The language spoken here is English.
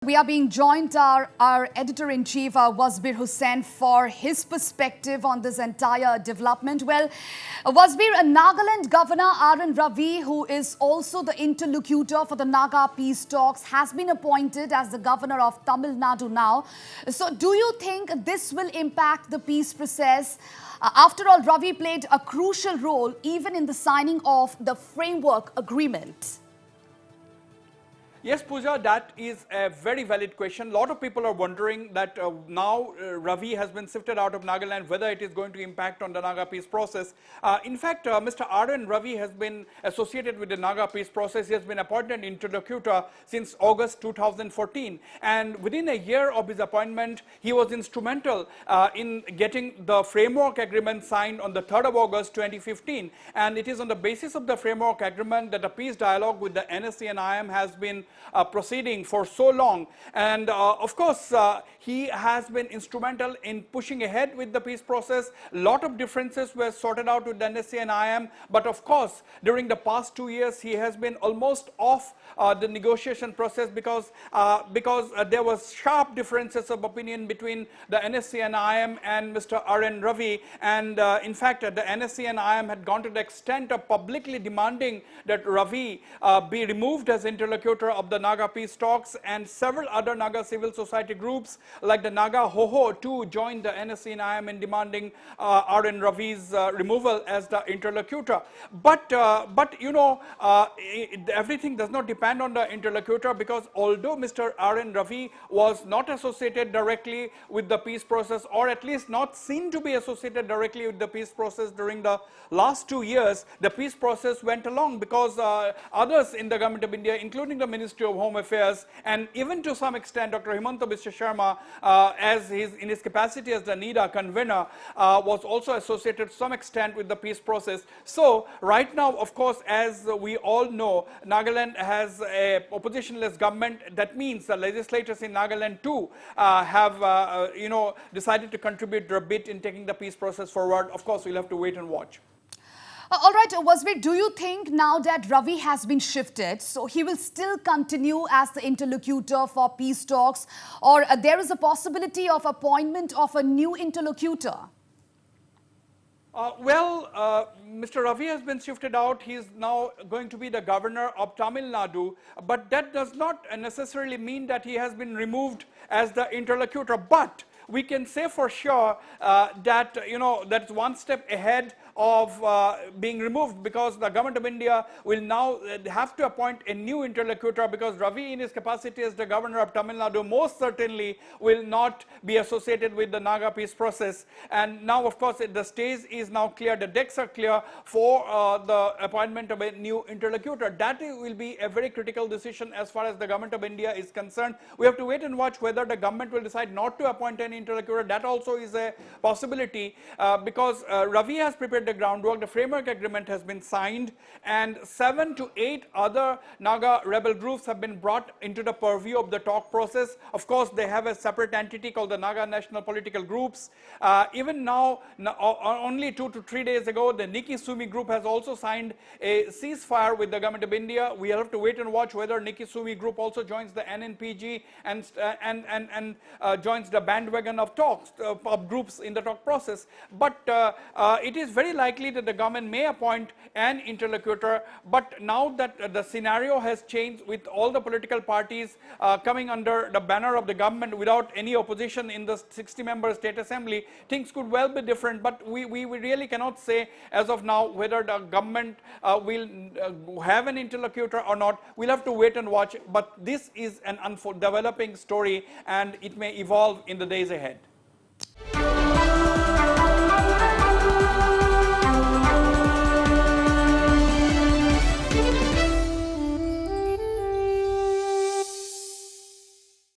we are being joined our editor-in-chief, Wasbir Hussain, for his perspective on this entire development. Well, Wasbir, Nagaland Governor Ravi, who is also the interlocutor for the Naga peace talks, has been appointed as the governor of Tamil Nadu now. So do you think this will impact the peace process? After all, Ravi played a crucial role even in the signing of the framework agreement. Yes, Pooja, that is a very valid question. A lot of people are wondering that now Ravi has been sifted out of Nagaland, whether it is going to impact on the Naga peace process. In fact, Mr. Ravi has been associated with the Naga peace process. He has been appointed interlocutor since August 2014. And within a year of his appointment, he was instrumental in getting the framework agreement signed on the 3rd of August 2015. And it is on the basis of the framework agreement that the peace dialogue with the NSC and IM has been proceeding for so long. And of course, he has been instrumental in pushing ahead with the peace process. A lot of differences were sorted out with the NSC and IM. But of course, during the past 2 years, he has been almost off the negotiation process because there was sharp differences of opinion between the NSC and IM and Mr. Ravi. And in fact, the NSC and IM had gone to the extent of publicly demanding that Ravi be removed as interlocutor of the Naga peace talks, and several other Naga civil society groups like the Naga Ho-Ho too joined the NSC and IM in demanding Ravi's removal as the interlocutor. But you know, everything does not depend on the interlocutor, because although Mr. Ravi was not associated directly with the peace process, or at least not seen to be associated directly with the peace process during the last 2 years, the peace process went along because others in the government of India, including the Ministry of Home Affairs, and even to some extent Dr. Himanta Biswa Sharma, in his capacity as the NIDA convener, was also associated to some extent with the peace process. So right now, of course, as we all know, Nagaland has a oppositionless government. That means the legislators in Nagaland too have decided to contribute their bit in taking the peace process forward. Of course, we'll have to wait and watch. All right, Wasbir, do you think now that Ravi has been shifted, so he will still continue as the interlocutor for peace talks, or there is a possibility of appointment of a new interlocutor? Mr. Ravi has been shifted out. He is now going to be the governor of Tamil Nadu, but that does not necessarily mean that he has been removed as the interlocutor. But we can say for sure that, that's one step ahead of being removed, because the government of India will now have to appoint a new interlocutor, because Ravi, in his capacity as the governor of Tamil Nadu, most certainly will not be associated with the Naga peace process. And now, of course, the stage is now clear, the decks are clear for the appointment of a new interlocutor. That will be a very critical decision as far as the government of India is concerned. We have to wait and watch whether the government will decide not to appoint an interlocutor. That also is a possibility, because Ravi has prepared the groundwork. The framework agreement has been signed, and 7 to 8 other Naga rebel groups have been brought into the purview of the talk process. Of course, they have a separate entity called the Naga National Political Groups. Even now, only 2 to 3 days ago, the Nikki Sumi group has also signed a ceasefire with the government of India. We have to wait and watch whether Nikki Sumi group also joins the NNPG and joins the bandwagon of talks of groups in the talk process. But it is very likely that the government may appoint an interlocutor. But now that the scenario has changed, with all the political parties coming under the banner of the government without any opposition in the 60-member state assembly, things could well be different. But we really cannot say as of now whether the government will have an interlocutor or not. We'll have to wait and watch. But this is an developing story, and it may evolve in the days ahead.